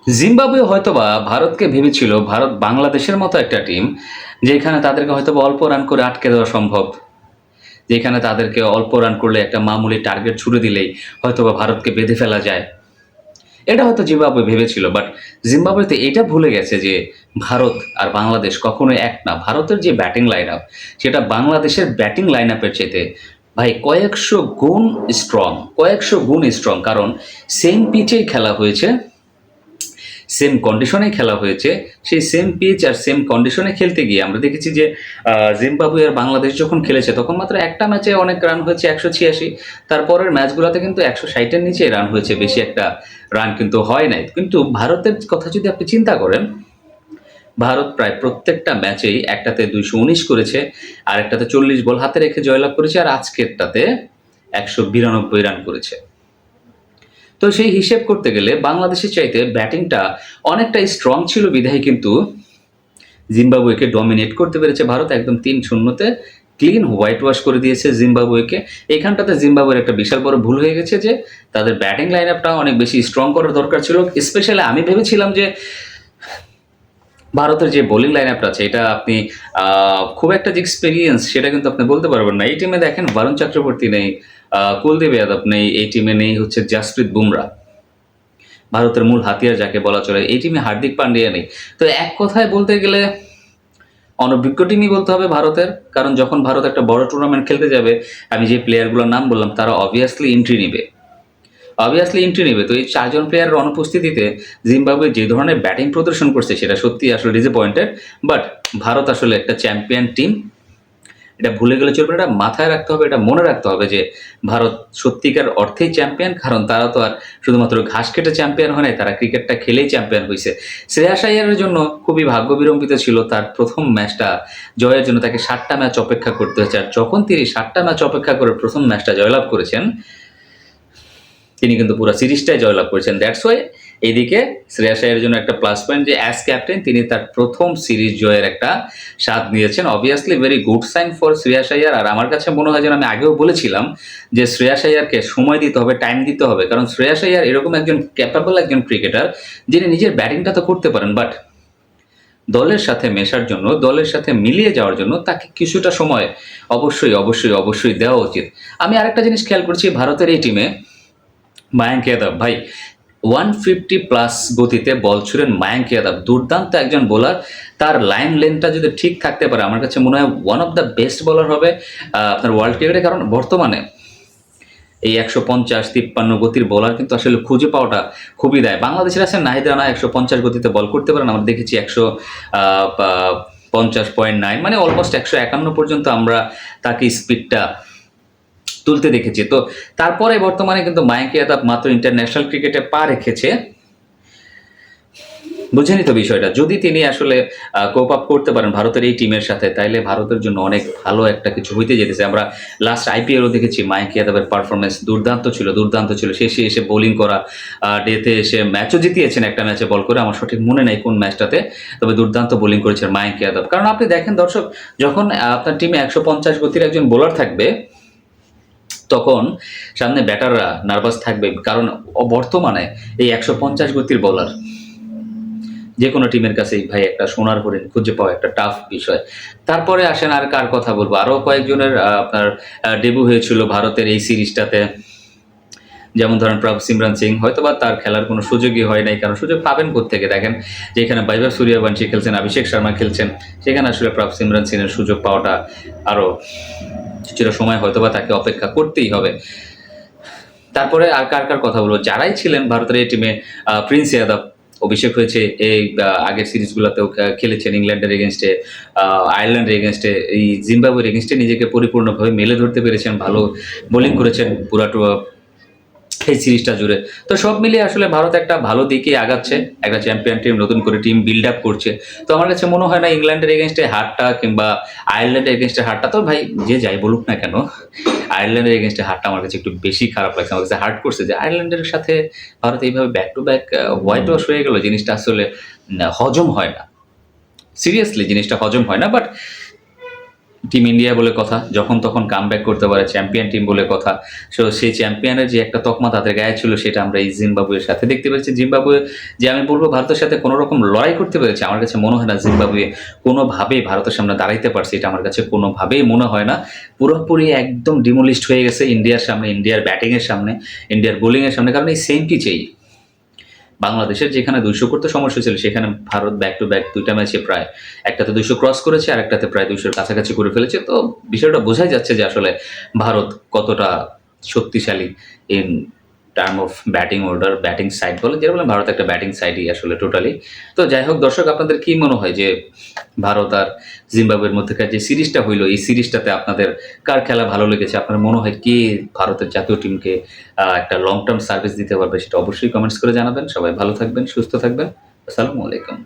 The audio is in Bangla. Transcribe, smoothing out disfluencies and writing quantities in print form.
জিম্বাবুয়ে হয়তোবা ভারতকে ভেবেছিল ভারত বাংলাদেশের মতো একটা টিম, যেখানে তাদেরকে হয়তোবা অল্প রান করে আটকে দেওয়া সম্ভব। যেখানে তাদেরকে অল্প রান করলে একটা মামুলি টার্গেট ছুড়ে দিলেই হয়তোবা ভারতকে বেঁধে ফেলা যায়। এটা হয়তো জিম্বাবুয়ে ভেবেছিল, বাট জিম্বাবুয়েতে এটা ভুলে গেছে যে ভারত আর বাংলাদেশ কখনোই এক না। ভারতের যে ব্যাটিং লাইন আপ, সেটা বাংলাদেশের ব্যাটিং লাইন আপের চাইতে ভাই কয়েকশো গুণ স্ট্রং, কয়েকশো গুণ স্ট্রং। কারণ সেম পিচেই খেলা হয়েছে, সেম কন্ডিশনে খেলা হয়েছে। সেই সেম পিচ আর সেম কন্ডিশনে খেলতে গিয়ে আমরা দেখেছি যে জিম্বাবুয়ে আর বাংলাদেশ যখন খেলেছে তখন মাত্র একটা ম্যাচে অনেক রান হয়েছে 186। তারপরের ম্যাচগুলোতে কিন্তু 160-এর নিচে রান হয়েছে, বেশি একটা রান কিন্তু হয় নাই। কিন্তু ভারতের কথা যদি আপনি চিন্তা করেন, ভারত প্রায় প্রত্যেকটা ম্যাচেই একটাতে 219 করেছে, আর একটাতে 40 বল হাতে রেখে জয়লাভ করেছে, আর আজকেরটাতে 192 রান করেছে। তো সেই হিসেব করতে গেলে বাংলাদেশের চাইতে ব্যাটিংটা অনেকটা স্ট্রং ছিল বিধায় কিন্তু জিম্বাবুয়েকে ডমিনেট করতে পেরেছে ভারত। একদম 3-0-তে ক্লিন হোয়াইট ওয়াশ করে দিয়েছে জিম্বাবুয়েকে। এইখানটাতে জিম্বাবুয়ের একটা বিশাল বড় ভুল হয়ে গেছে যে তাদের ব্যাটিং লাইন আপটা অনেক বেশি স্ট্রং করার দরকার ছিল। স্পেশালি আমি ভেবেছিলাম যে ভারতের যে বোলিং লাইন আপটা আছে এটা আপনি খুব একটা যে এক্সপিরিয়েন্স সেটা কিন্তু আপনি বলতে পারবেন না। এই টিমে দেখেন বরুণ চক্রবর্তী নেই, কুলদীপ যাদব নেই, এই টিমে নেই হচ্ছে জাসপ্রীত বুমরা, ভারতের মূল হাতিয়ার যাকে বলা চলে। এই টিমে হার্দিক পান্ডিয়া নেই। তো এক কথায় বলতে গেলে অনভিজ্ঞ টিমই বলতে হবে ভারতের। কারণ যখন ভারত একটা বড় টুর্নামেন্ট খেলতে যাবে, আমি যে প্লেয়ারগুলোর নাম বললাম তারা অবভিয়াসলি এন্ট্রি নেবে, অবভিয়াসলি এন্ট্রি নেবে। তো এই 4 জন প্লেয়ারের অনুপস্থিতিতে জিম্বাবুয়ে যে ধরনের ব্যাটিং প্রদর্শন করছে সেটা সত্যি আসলে ডিসঅ্যাপয়েন্টেড। বাট ভারত আসলে একটা চ্যাম্পিয়ন টিম, এটা ভুলে গেলে চলবে না। এটা মাথায় রাখতে হবে, এটা মনে রাখতে হবে যে ভারত সত্যিকার অর্থেই চ্যাম্পিয়ন। কারণ তারা তো আর শুধুমাত্র ঘাস কেটে চ্যাম্পিয়ন হয় নাই, তারা ক্রিকেটটা খেলেই চ্যাম্পিয়ন হয়েছে। শ্রেয়াস আইয়ারের জন্য খুবই ভাগ্য বিড়ম্বিত ছিল তার প্রথম ম্যাচটা জয়ের জন্য। তাকে 7টা ম্যাচ অপেক্ষা করতে হয়েছে, আর যখন তিনি 7টা ম্যাচ অপেক্ষা করে প্রথম ম্যাচটা জয়লাভ করেছেন, তিনি কিন্তু পুরো সিরিজটাই জয়লাভ করেছেন। দ্যাটস ওয়াই এইদিকে শ্রেয়াস আইয়ারের জন্য একটা প্লাস পয়েন্ট যে অ্যাজ ক্যাপ্টেন তিনি তার প্রথম সিরিজ জয়ের একটা স্বাদ নিয়েছেন। Obviously very good sign for Shreyas Iyer. আর আমার কাছে মনে হয় যেন আমি আগেও বলেছিলাম যে শ্রেয়াস আইয়ারকে সময় দিতে হবে, টাইম দিতে হবে। কারণ শ্রেয়াস আইয়ার এরকম একজন ক্যাপাবল একজন ক্রিকেটার যিনি নিজের ব্যাটিংটা তো করতে পারেন, বাট দলের সাথে মেশার জন্য, দলের সাথে মিলিয়ে যাওয়ার জন্য তাকে কিছুটা সময় অবশ্যই অবশ্যই অবশ্যই দেওয়া উচিত। আমি আরেকটা জিনিস খেয়াল করছি ভারতের এই টিমে, মায়াঙ্ক যাদব ভাই 150+ গতিতে বল ছুড়েন মায়াঙ্ক যাদব, দুর্দান্ত একজন বোলার। তার লাইন লেনটা যদি ঠিক থাকতে পারে আমার কাছে মনে হয় one of the best bowler হবে আপনার ওয়ার্ল্ড ক্রিকেটে। কারণ বর্তমানে এই 150-53 গতির বোলার কিন্তু আসলে খুঁজে পাওয়াটা খুবই দেয়। বাংলাদেশের আছেন নাহিদ রানা 150 গতিতে বল করতে পারেন, আমরা দেখেছি 150.9 মানে অলমোস্ট 151 পর্যন্ত আমরা তাকে স্পিডটা তুলতে দেখেছি। তো তারপরে বর্তমানে কিন্তু মায়াঙ্ক যাদব মাত্র ইন্টারন্যাশনাল ক্রিকেটে পা রেখেছে। বুঝেনি তো বিষয়টা, যদি তিনি আসলে কোপ আপ করতে পারেন ভারতের এই টিমের সাথে, তাইলে ভারতের জন্য অনেক ভালো একটা কিছু হইতে যেতেছে। আমরা লাস্ট আইপিএলও দেখেছি মায়াঙ্ক যাদবের পারফরমেন্স দুর্দান্ত ছিল, দুর্দান্ত ছিল। শেষে এসে বোলিং করা, ডেতে এসে ম্যাচও জিতিয়েছেন একটা ম্যাচে বল করে, আমার সঠিক মনে নাই কোন ম্যাচটাতে, তবে দুর্দান্ত বোলিং করেছেন মায়াঙ্ক যাদব। কারণ আপনি দেখেন দর্শক, যখন আপনার টিমে 150 গতির একজন বোলার থাকবে তখন সামনে ব্যাটাররা নার্ভাস থাকবে। কারণ বর্তমানে এই 150 গতির বোলার যে কোনো টিমের কাছেই ভাই একটা সোনার হরিণ খুঁজে পাওয়া একটা টাফ বিষয়। তারপরে আসেন আর কার কথা বলবো, আরও কয়েকজনের আপনার ডেবু হয়েছিল ভারতের এই সিরিজটাতে। যেমন ধরেন প্রভ সিমরান সিং, হয়তোবা তার খেলার কোনো সুযোগই হয় নাই। কারণ সুযোগ পাবেন কোত্থেকে? দেখেন যেখানে বৈভব সূর্যবংশী খেলছেন, অভিষেক শর্মা খেলছেন, সেখানে আসলে প্রভ সিমরান সিংয়ের সুযোগ পাওয়াটা আরও কিছুটা সময় হয়তোবা তাকে অপেক্ষা করতেই হবে। তারপরে আর কার কার কথা বলবো, যারাই ছিলেন ভারতের এই টিমে, প্রিন্স যাদব অভিষেক হয়েছে এই আগের সিরিজগুলোতেও খেলেছেন, ইংল্যান্ডের এগেনস্টে, আয়ারল্যান্ডের এগেনস্টে, এই জিম্বাবুয়ের এগেনস্টে নিজেকে পরিপূর্ণভাবে মেলে ধরতে পেরেছেন, ভালো বোলিং করেছেন পুরাটো এই সিরিজটা জুড়ে। তো সব মিলিয়ে আসলে ভারত একটা ভালো দিকে আগাচ্ছে, একটা চ্যাম্পিয়ন টিম, নতুন করে টিম বিল্ড আপ করছে। তো আমার কাছে মনে হয় না ইংল্যান্ডের এগেনস্টে হারটা কিংবা আয়ারল্যান্ডের এগেনস্টে হারটা, তো ভাই যে যাই বলুক না কেন, আয়ারল্যান্ডের এগেনস্টে হারটা আমার কাছে একটু বেশি খারাপ লাগছে। আমার কাছে হার্ট করছে যে আয়ারল্যান্ডের সাথে ভারত এইভাবে back to back white wash হয়ে গেল, জিনিসটা আসলে হজম হয় না। সিরিয়াসলি জিনিসটা হজম হয় না। বাট টিম ইন্ডিয়া বলে কথা, যখন তখন কামব্যাক করতে পারে, চ্যাম্পিয়ন টিম বলে কথা। সো সেই চ্যাম্পিয়নের যে একটা তকমা তাদের গায়ে ছিল সেটা আমরা এই জিম্বাবুয়ের সাথে দেখতে পেরেছি। জিম্বাবুয়ে যে আমি বলবো ভারতের সাথে কোনো রকম লড়াই করতে পেরেছে, আমার কাছে মনে হয় না জিম্বাবুয়ে কোনোভাবেই ভারতের সামনে দাঁড়াইতে পারছে, এটা আমার কাছে কোনোভাবেই মনে হয় না। পুরোপুরি একদম ডিমোলিশড হয়ে গেছে ইন্ডিয়ার সামনে, ইন্ডিয়ার ব্যাটিংয়ের সামনে, ইন্ডিয়ার বোলিংয়ের সামনে। কারণ এই সেম পিচেই বাংলাদেশের যেখানে 200 করতে সমস্যা ছিল সেখানে ভারত ব্যাক টু ব্যাক 2টা ম্যাচে প্রায় একটাতে 200 ক্রস করেছে আর একটাতে প্রায় 200-র কাছাকাছি করে ফেলেছে। তো বিষয়টা বোঝাই যাচ্ছে যে আসলে ভারত কতটা শক্তিশালী in term of batting order, batting side বলে যেটা বলেন, ভারত একটা ব্যাটিং সাইডই আসলে টোটালি। তো যাই হোক দর্শক, আপনাদের কি মনে হয় যে ভারত আর জিম্বাবুয়ের মধ্যেকার যে সিরিজটা হইলো, এই সিরিজটাতে আপনাদের কার খেলা ভালো লেগেছে? আপনার মনে হয় কে ভারতের জাতীয় টিমকে একটা লং টার্ম সার্ভিস দিতে পারবে? সেটা অবশ্যই কমেন্টস করে জানাবেন। সবাই ভালো থাকবেন, সুস্থ থাকবেন। আসসালামু আলাইকুম।